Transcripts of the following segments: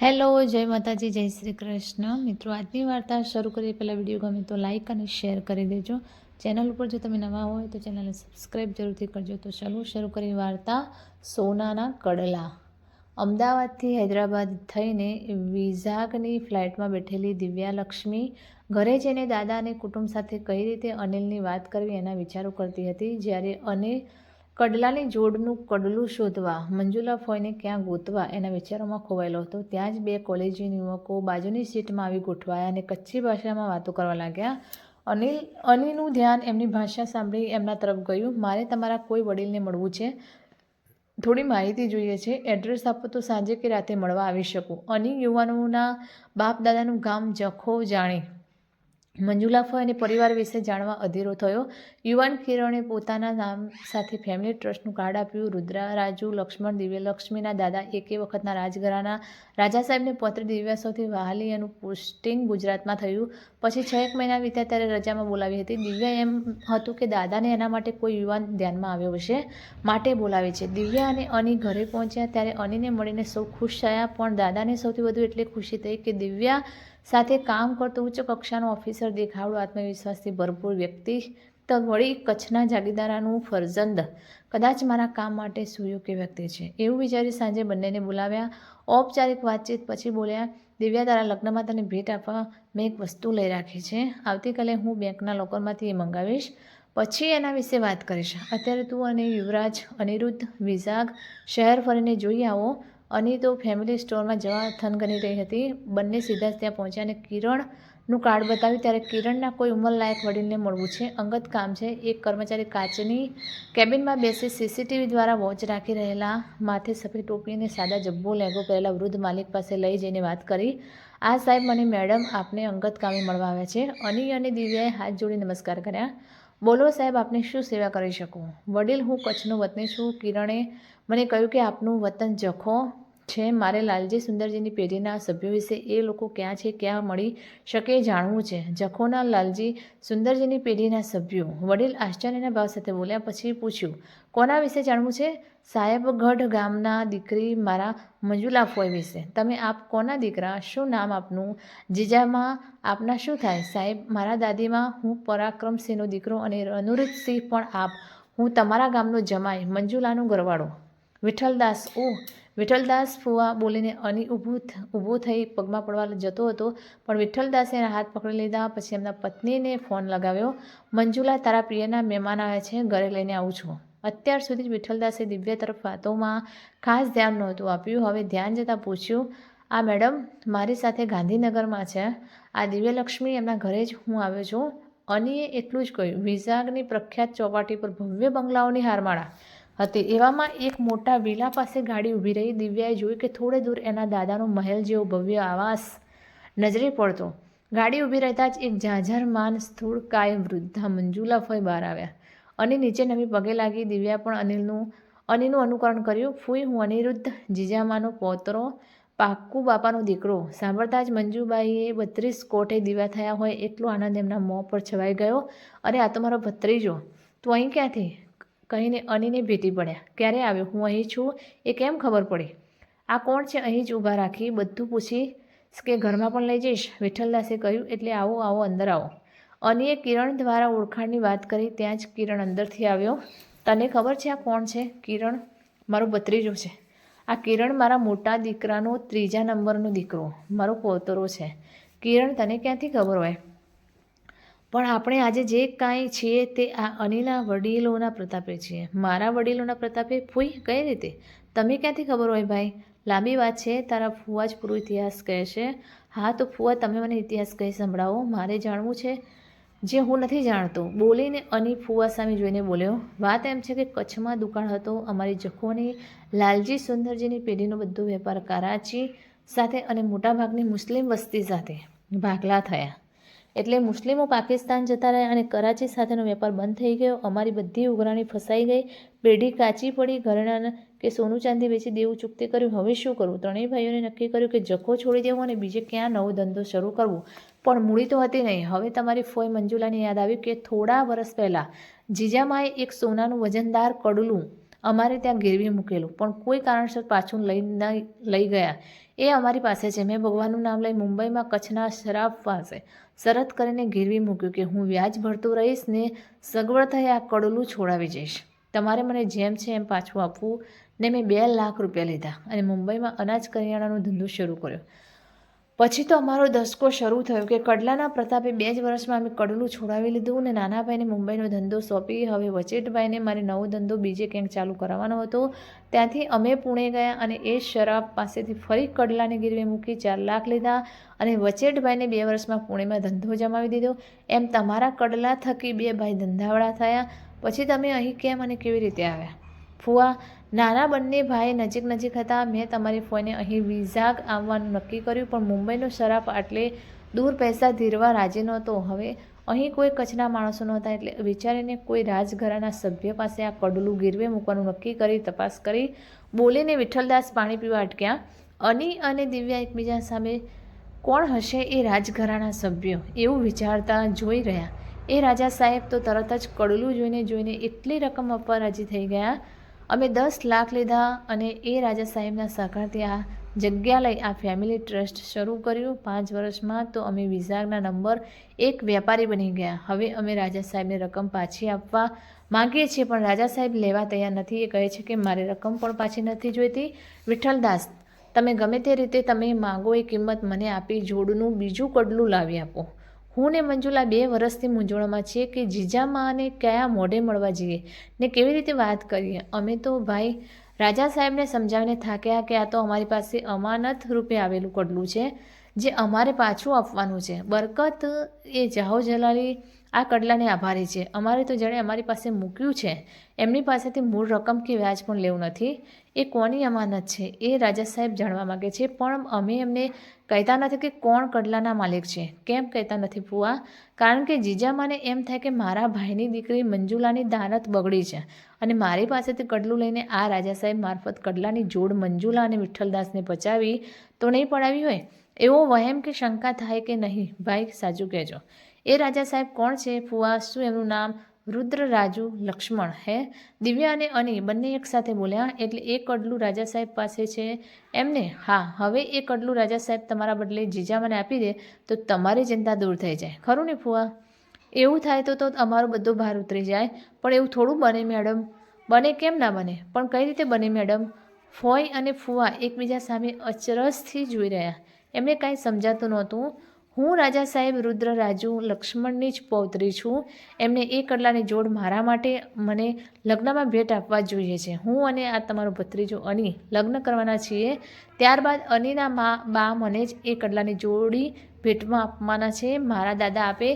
Hello, જય માતાજી, જય શ્રી કૃષ્ણ. મિત્રો, આજની વાર્તા શરૂ કરીએ પહેલાં વિડીયો ગમે તો લાઇક અને શેર કરી દેજો. ચેનલ ઉપર જો તમે નવા હોય તો ચેનલને સબસ્ક્રાઈબ જરૂરથી કરજો. તો ચાલો શરૂ કરીએ વાર્તા સોનાના કડલા. અમદાવાદથી હૈદરાબાદ થઈને વિઝાગની ફ્લાઇટમાં બેઠેલી દિવ્યાલક્ષ્મી ઘરે જઈને દાદા અને કુટુંબ સાથે કઈ રીતે અનિલની વાત કરવી એના વિચારો કરતી હતી. જ્યારે અનિલ કડલાની જોડનું કડલું શોધવા મંજુલા ફોઈને ક્યાં ગોતવા એના વિચારોમાં ખોવાયેલો હતો, ત્યાં જ બે કોલેજની યુવકો બાજુની સીટમાં આવી ગોઠવાયા અને કચ્છી ભાષામાં વાતો કરવા લાગ્યા. અનિલનું ધ્યાન એમની ભાષા સાંભળી એમના તરફ ગયું. મારે તમારા કોઈ વડીલને મળવું છે, થોડી માહિતી જોઈએ છે. એડ્રેસ આપો તો સાંજે કે રાતે મળવા આવી શકું. અનિલ યુવાનોના બાપ દાદાનું ગામ જખો જાણી મંજુલા ફોઈ અને પરિવાર વિશે જાણવા અધીરો થયો. યુવાન કિરણે પોતાના નામ સાથે ફેમિલી ટ્રસ્ટનું કાર્ડ આપ્યું. રુદ્રા, રાજુ, લક્ષ્મણ, દિવ્યલક્ષ્મીના દાદા એકે વખતના રાજઘરાના રાજા સાહેબને પૌત્રી દિવ્યા સૌથી વહાલી એનું પોસ્ટિંગ ગુજરાતમાં થયું. પછી 6 મહિના વીત્યા ત્યારે રજામાં બોલાવી હતી. દિવ્યા એમ હતું કે દાદાને એના માટે કોઈ યુવાન ધ્યાનમાં આવ્યો હશે, માટે બોલાવે છે. દિવ્યા અને અની ઘરે પહોંચ્યા ત્યારે અનીને મળીને સૌ ખુશ થયા, પણ દાદાને સૌથી વધુ એટલી ખુશી થઈ કે દિવ્યા સાથે કામ કરતો ઉચ્ચ કક્ષાનો ઓફિસર દેખાવડો આત્મવિશ્વાસથી ભરપૂર વ્યક્તિ વળી કચ્છના જાગીરદારાનું ફરજંદ કદાચ મારા કામ માટે સુયોગ્ય વ્યક્તિ છે એવું વિચારી સાંજે બંનેને બોલાવ્યા. ઔપચારિક વાતચીત પછી બોલ્યા, દિવ્યા, તારા લગ્નમાં તને ભેટ આપવા મેં એક વસ્તુ લઈ રાખી છે. આવતીકાલે હું બેંકના લોકરમાંથી એ મંગાવીશ, પછી એના વિશે વાત કરીશ. અત્યારે તું અને યુવરાજ અનિરુદ્ધ વિઝાગ શહેર ફરીને જોઈ આવો. અની તો ફેમિલી સ્ટોરમાં જવા થનગની રહી હતી. બંને સીધા જ ત્યાં પહોંચ્યા અને કિરણનું કાર્ડ બતાવ્યું ત્યારે કિરણના કોઈ ઉંમરલાયક વડીલને મળવું છે, અંગત કામ છે. એક કર્મચારી કાચની કેબિનમાં બેસી સીસીટીવી દ્વારા વોચ રાખી રહેલા માથે સફેદ ટોપી અને સાદા જબ્બો લેગો પહેરેલા વૃદ્ધ માલિક પાસે લઈ જઈને વાત કરી. આ સાહેબ મને મેડમ આપને અંગત કામે મળવા આવ્યા છે. અની અને દિવ્યાએ હાથ જોડી નમસ્કાર કર્યા. બોલો સાહેબ, આપને શું સેવા કરી શકું? વડીલ, હું કચ્છનો વતની છું. કિરણે મને કહ્યું કે આપનું વતન જખો છે. મારે લાલજી સુંદરજીની પેઢીના સભ્યો વિશે એ લોકો ક્યાં છે, ક્યાં મળી શકે એ જાણવું છે. જખોના લાલજી સુંદરજીની પેઢીના સભ્યો? વડીલ આશ્ચર્યના ભાવ સાથે બોલ્યા. પછી પૂછ્યું, કોના વિશે જાણવું છે? સાહેબગઢ ગામના દીકરી મારા મંજુલા ફોઈ વિશે. તમે આપ કોના દીકરા? શું નામ આપનું? જીજામાં આપના શું થાય? સાહેબ, મારા દાદીમાં હું પરાક્રમસિંહનો દીકરો અને અનુરુદ્ધસિંહ પણ આપ. હું તમારા ગામનો જમાઈ, મંજુલાનો ઘરવાળો. વિઠ્ઠલદાસ. ઓહ, વિઠ્ઠલદાસ ફુવા, બોલીને અની ઊભો થઈ પગમાં પડવા જતો હતો, પણ વિઠ્ઠલદાસે એના હાથ પકડી લીધા. પછી એમના પત્નીને ફોન લગાવ્યો. મંજુલા, તારા પ્રિયના મહેમાન આવ્યા છે, ઘરે લઈને આવું છું. અત્યાર સુધી જ વિઠ્ઠલદાસે દિવ્યા તરફ વાતોમાં ખાસ ધ્યાન નહોતું આપ્યું. હવે ધ્યાન જતાં પૂછ્યું, આ મેડમ મારી સાથે ગાંધીનગરમાં છે. આ દિવ્યલક્ષ્મી, એમના ઘરે જ હું આવ્યો છું. અનીએ એટલું જ કહ્યું. વિઝાગની પ્રખ્યાત ચોપાટી પર ભવ્ય બંગલાઓની હારમાળા હતી. એવામાં એક મોટા વિલા પાસે ગાડી ઊભી રહી. દિવ્યાએ જોયું કે થોડે દૂર એના દાદાનો મહેલ જેવો ભવ્ય આવાસ નજરે પડતો. ગાડી ઊભી રહેતા જ એક જાજરમાન સ્થૂળ કાય વૃદ્ધા મંજુલા ફોઈ બહાર આવ્યા. અની નીચે નમી પગે લાગી. દિવ્યા પણ અનિલનું અનુકરણ કર્યું. ફૂઈ, હું અનિરુદ્ધ જીજામાનો પૌત્રો, પાક્કુ બાપાનો દીકરો. સાંભળતા જ મંજુબાઈએ 32 કોઠે દીવા થયા હોય એટલો આનંદ એમના મોં પર છવાઈ ગયો. અરે, આ તો મારો ભત્રીજો. તું અહીં ક્યાંથી? કહીને અનીને ભેટી પડ્યા. ક્યારે આવ્યો? હું અહીં છું એ કેમ ખબર પડી? આ કોણ છે? અહીં જ ઊભા રાખી બધું પૂછી કે ઘરમાં પણ લઈ જઈશ? વિઠ્ઠલદાસે કહ્યું. એટલે આવો આવો, અંદર આવો. અનીએ કિરણ દ્વારા ઓળખાણની વાત કરી. ત્યાં જ કિરણ અંદરથી આવ્યો. તને ખબર છે આ કોણ છે? કિરણ મારો ભત્રીજો છે. આ કિરણ મારા મોટા દીકરાનો 3જા નંબરનો દીકરો, મારો પૌત્રો છે. કિરણ, તને ક્યાંથી ખબર હોય? પણ આપણે આજે જે કાંઈ છીએ તે આ અનીના વડીલોના પ્રતાપે છીએ. મારા વડીલોના પ્રતાપે? ફૂઈ, કઈ રીતે? તમે ક્યાંથી ખબર હોય ભાઈ? લાંબી વાત છે, તારા ફુવા જ પૂરો ઇતિહાસ કહે છે. હા તો ફુવા, તમે મને ઇતિહાસ કહી સંભળાવો. મારે જાણવું છે જે હું નથી જાણતો, બોલીને અની ફુવા સામે જોઈને બોલ્યો. વાત એમ છે કે કચ્છમાં દુકાળ હતો. અમારી જખોની લાલજી સુંદરજીની પેઢીનો બધો વેપાર કરાચી સાથે અને મોટાભાગની મુસ્લિમ વસ્તી સાથે ભાગલા થયા. એટલે મુસ્લિમો પાકિસ્તાન જતા રહ્યા અને કરાચી સાથેનો વેપાર બંધ થઈ ગયો. અમારી બધી ઉઘરાણી ફસાઈ ગઈ. પેઢી કાચી પડી. ઘરેણાં કે સોનું ચાંદી વેચી દેવું ચૂકતે કર્યું. હવે શું કરવું? ત્રણેય ભાઈઓને નક્કી કર્યું કે જખો છોડી દેવો અને બીજે ક્યાં નવો ધંધો શરૂ કરવો. પણ મૂડી તો હતી નહીં. હવે તમારી ફોઈ મંજુલાને યાદ આવ્યું કે થોડા વર્ષ પહેલાં જીજામાએ એક સોનાનું વજનદાર કડલું અમારે ત્યાં ગીરવી મૂકેલું, પણ કોઈ કારણસર પાછું લઈ ગયા. એ અમારી પાસે છે. મેં ભગવાનનું નામ લઈ મુંબઈમાં કચ્છના શરાફ પાસે શરત કરીને ગીરવી મૂક્યું કે હું વ્યાજ ભરતું રહીશ ને સગવડ થઈ આ કડલું છોડાવી જઈશ. તમારે મને જેમ છે એમ પાછું આપવું. ને મેં 2 લાખ રૂપિયા લીધા અને મુંબઈમાં અનાજ કરિયાણાનો ધંધો શરૂ કર્યો. પછી તો અમારો દસકો શરૂ થયો કે કડલાના પ્રતાપે 2 જ વર્ષમાં અમે કડલું છોડાવી લીધું ને નાના ભાઈને મુંબઈનો ધંધો સોંપી. હવે વચેટભાઈને મારે નવો ધંધો બીજે ક્યાંક ચાલુ કરાવવાનો હતો. ત્યાંથી અમે પુણે ગયા અને એ શરાબ પાસેથી ફરી કડલાને ગીરવે મૂકી 4 લાખ લીધા અને વચેટભાઈને 2 વર્ષમાં પુણેમાં ધંધો જમાવી દીધો. એમ તમારા કડલા થકી 2 ભાઈ ધંધાવાળા થયા. પછી તમે અહીં કેમ અને કેવી રીતે આવ્યા? ફુવા, નાના બંને ભાઈ નજીક નજીક હતા. મેં તમારી ફોઈને અહીં વિઝાગ આવવાનું નક્કી કર્યું, પણ મુંબઈનો શરાબ આટલે દૂર પૈસા ધીરવા રાજી નહોતો. હવે અહીં કોઈ કચ્છના માણસો નહોતા, એટલે વિચારીને કોઈ રાજઘરાના સભ્ય પાસે આ કડલું ગીરવે મૂકવાનું નક્કી કરી તપાસ કરી બોલીને વિઠ્ઠલદાસ પાણી પીવા અટક્યા. અની અને દિવ્યા એકબીજા સામે કોણ હશે એ રાજઘરાના સભ્યો એવું વિચારતા જોઈ રહ્યા. એ રાજા સાહેબ તો તરત જ કડલું જોઈને એટલી રકમ આપવા રાજી થઈ ગયા. અમે 10 લાખ લીધા અને એ રાજા સાહેબના સહકારથી આ જગ્યા લઈ આ ફેમિલી ટ્રસ્ટ શરૂ કર્યું. 5 વર્ષમાં તો અમે વિઝાગના નંબર 1 વેપારી બની ગયા. હવે અમે રાજા સાહેબને રકમ પાછી આપવા માંગીએ છીએ, પણ રાજા સાહેબ લેવા તૈયાર નથી. એ કહે છે કે મારે રકમ પણ પાછી નથી જોઈતી. વિઠ્ઠલદાસ, તમે ગમે તે રીતે તમે માગો એ કિંમત મને આપી જોડનું બીજું કડલું લાવી આપો. હું ને મંજુલા 2 વર્ષથી મૂંઝવણમાં છીએ કે જીજામાને કયા મોઢે મળવા જઈએ ને કેવી રીતે વાત કરીએ. અમે તો ભાઈ રાજા સાહેબને સમજાવીને થાક્યા કે આ તો અમારી પાસે અમાનત રૂપે આવેલું કડલું છે જે અમારે પાછું આપવાનું છે. બરકત એ જાહો જલાલી આ કડલાને આભારી છે. અમારે તો જેણે અમારી પાસે મૂક્યું છે એમની પાસેથી મૂળ રકમ કે વ્યાજ પણ લેવું નથી. એ કોની અમાનત છે એ રાજા સાહેબ જાણવા માગે છે, પણ અમે એમને કહેતા નથી કે કોણ કડલાના માલિક છે. કેમ કહેતા નથી ફુવા? કારણ કે જીજામાને એમ થાય કે મારા ભાઈની દીકરી મંજુલાની દાનત બગડી છે અને મારી પાસેથી કડલું લઈને આ રાજા સાહેબ મારફત કડલાની જોડ મંજુલા અને વિઠ્ઠલદાસને પચાવી તો નહીં પડાવી હોય એવો વહેમ કે શંકા થાય કે નહીં? ભાઈ સાચું કહેજો. એ રાજા સાહેબ કોણ છે ફુવા? શું એમનું નામ રુદ્રરાજુ લક્ષ્મણ હે? દિવ્યા અને અની બંને એક સાથે બોલ્યા. એટલે એ કડલું રાજા સાહેબ પાસે છે એમને? હા. હવે એ કડલું રાજા સાહેબ તમારા બદલે જીજામાને આપી દે તો તમારી ચિંતા દૂર થઈ જાય, ખરું ને ફુવા? એવું થાય તો અમારો બધો ભાર ઉતરી જાય. પણ એવું થોડું બને મેડમ? બને કેમ ના બને? પણ કઈ રીતે બને મેડમ? ફોય અને ફુવા એકબીજા સામે અચરજથી જોઈ રહ્યા. એમને કાંઈ સમજાતું નહોતું. હું રાજા સાહેબ રુદ્રરાજુ લક્ષ્મણની જ પૌત્રી છું. એમને એ કડલાની જોડ મારા માટે મને લગ્નમાં ભેટ આપવા જોઈએ છે. હું અને આ તમારો ભત્રીજો અની લગ્ન કરવાના છીએ. ત્યારબાદ અનીના બા મને જ એ કડલાની જોડી ભેટમાં આપવાના છે. મારા દાદા આપે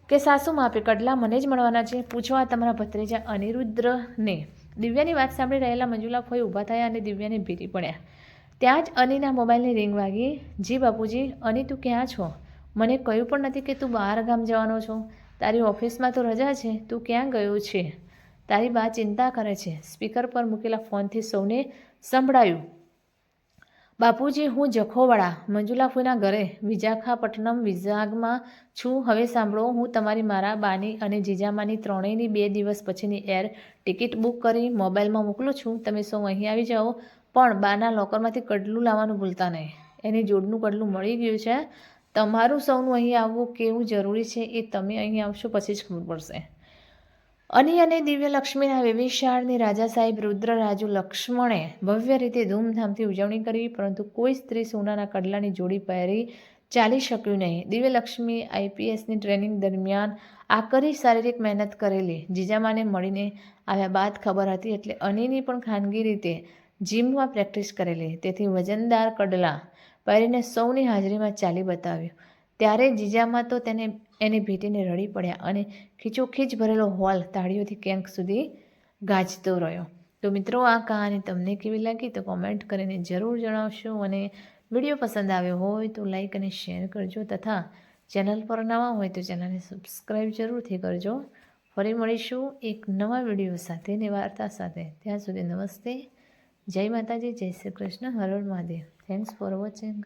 કે સાસુમાં આપે, કડલા મને જ મળવાના છે. પૂછો આ તમારા ભત્રીજા અનિરુદ્રને. દિવ્યાની વાત સાંભળી રહેલા મંજુલા ફોઈ ઊભા થયા અને દિવ્યાને ભેટી પડ્યા. ત્યાં જ અનીના મોબાઈલની રિંગ વાગી. જી બાપુજી. અની, તું ક્યાં છો? મને કહ્યું પણ નથી કે તું બહાર ગામ જવાનો છો. તારી ઓફિસમાં તો રજા છે, તું ક્યાં ગયો છે? તારી બા ચિંતા કરે છે. સ્પીકર પર મૂકેલા ફોનથી સૌને સંભળાયું. બાપુજી, હું જખોવાડા મંજુલા ફોઈના ઘરે વિશાખાપટ્ટનમ વિઝાગમાં છું. હવે સાંભળો, હું તમારી મારા બાની અને જીજામાની ત્રણેયની 2 દિવસ પછીની એર ટિકિટ બુક કરી મોબાઈલમાં મોકલું છું. તમે સૌ અહીં આવી જાઓ, પણ બાના લોકરમાંથી કડલું લાવવાનું ભૂલતા નહીં. એની જોડનું કડલું મળી ગયું છે. તમારું સૌનું અહીં આવવું કેવું જરૂરી છે એ તમે અહીં આવશો પછી જ ખબર પડશે. અની અને દિવ્યલક્ષ્મીના વેવિશાળની રાજા સાહેબ રુદ્રરાજુ લક્ષ્મણે ભવ્ય રીતે ધૂમધામથી ઉજવણી કરી, પરંતુ કોઈ સ્ત્રી સોનાના કડલાની જોડી પહેરી ચાલી શક્યું નહીં. દિવ્યલક્ષ્મી IPSની ટ્રેનિંગ દરમિયાન આકરી શારીરિક મહેનત કરેલી. જીજામાને મળીને આવ્યા બાદ ખબર હતી એટલે અનીની પણ ખાનગી રીતે જીમમાં પ્રેક્ટિસ કરેલી. તેથી વજનદાર કડલા પહેરીને સૌની હાજરીમાં ચાલી બતાવ્યું. ત્યારે જીજામાં તો એને ભેટીને રડી પડ્યા અને ખીચોખીચ ભરેલો હોલ તાળીઓથી ક્યાંક સુધી ગાજતો રહ્યો. તો મિત્રો, આ કહાની તમને કેવી લાગી તો કોમેન્ટ કરીને જરૂર જણાવશો. અને વિડીયો પસંદ આવ્યો હોય તો લાઈક અને શેર કરજો, તથા ચેનલ પર નવા હોય તો ચેનલને સબસ્ક્રાઈબ જરૂરથી કરજો. ફરી મળીશું એક નવા વિડીયો સાથે ને વાર્તા સાથે. ત્યાં સુધી નમસ્તે, જય માતાજી, જય શ્રી કૃષ્ણ, હર હર મહાદેવ. Thanks for watching.